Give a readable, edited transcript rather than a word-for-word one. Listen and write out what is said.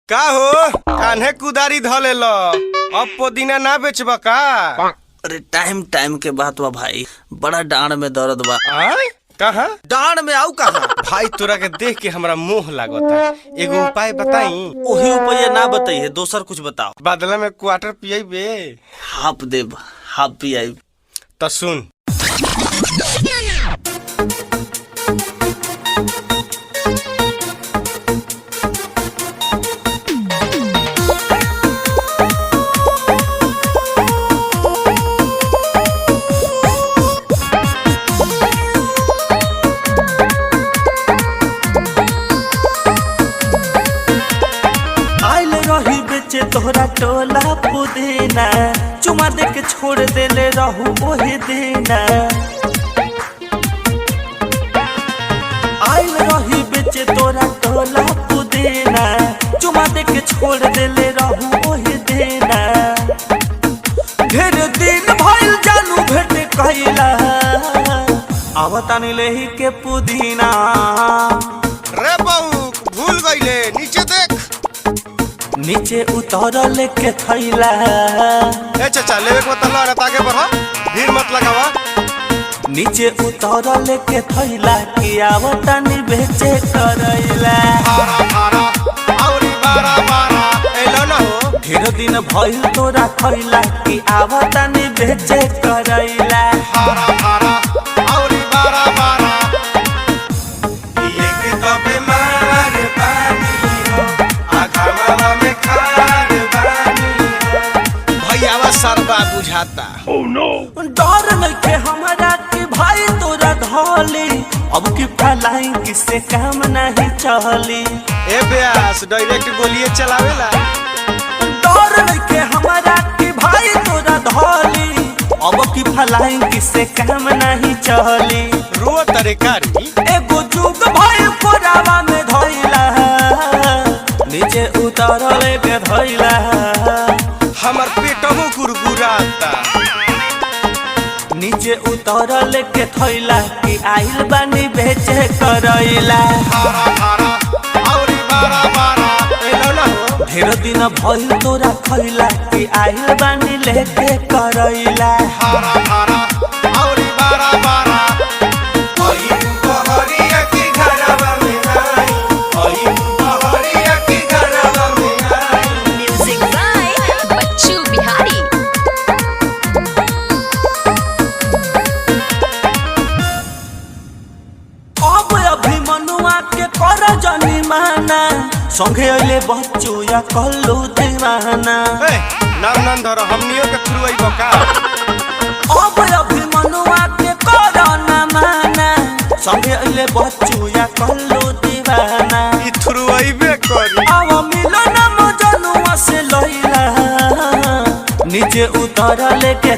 का हो कान्हे कुदारी धले लो अब पुदीना ना बेचबा का? अरे टाइम टाइम के बात बा भाई, बड़ा डांड में दर्द बा। कहा डांड में आऊ कहा? भाई तोरा के देख के हमरा मोह लागता, एगो उपाय बताई। ओही उपाय ना बताइए, दोसर कुछ बताओ। बदला में क्वार्टर पियबे? हाफ देब, हाफ पियाई। तो सुन, तोहरा टोला पुदीना चुमा दे के छोड़ देले रहू ओही दीना। आइल रही बेचे तोरा टोला पुदीना चुमा दे के छोड़ देले रहू ओही दीना। ढेर दिन भइल जानू भेट कइला, आवतानी लेही के पुदीना। रे बहू भूल गइले, नीचे देख। नीचे उतर लेके थैला। ए चाचा लेवे के मतलब रत आगे बढ़ो, भीड़ मत लगावा। नीचे उतर लेके थैला कि आवतानी बेचे करैला। औरी बारा बारा एलो ना हो। ढेर दिन भइल तोरा खैला कि आवतानी बेचे करैला। औरी बारा बारा एक दबे मार पानी हो आखावा में खार पानी हो। भैयावा सरबा बुझाता। Oh no! डर नइखे हमरा कि भाई तोरा धोली, अब की फलाई किसे काम नहीं चली। ए ब्यास डायरेक्ट गोलियां चलावेला। डर नइखे हमरा कि भाई तोरा धोली, अब की फलाई किसे काम नहीं चली। रो तरकारी एगो जुग भाई कोरावा में धइला, नीचे उतर लेके धइला। हमर पेटमो गुरगुराता। नीचे उतर लेके थैला कि आइल बानी बेचे करैला। औरी बारा बारा एलो ना हो। ढेर दिन भइल तोरा खैला कि आइल बानी लेके करैला। औरी बारा बारा ओई बहरिया की घरवा में आई, ओई बहरिया की घरवा में आई। म्यूजिक बाय बच्चू बिहारी। अब अभिमनुआ के कर जनी माना, संगे अइले बच्चू या कल्लू दीवाना। ए नाम नंद धर हमनियो के खुरवाई बका। अब अभिमनुआ के कर ना माना, संगे अइले बच्चू या कल्लू दीवाना। ई खुरवाईबे करी। अब मिलन मजनुआ से लइला, नीचे उतर लेके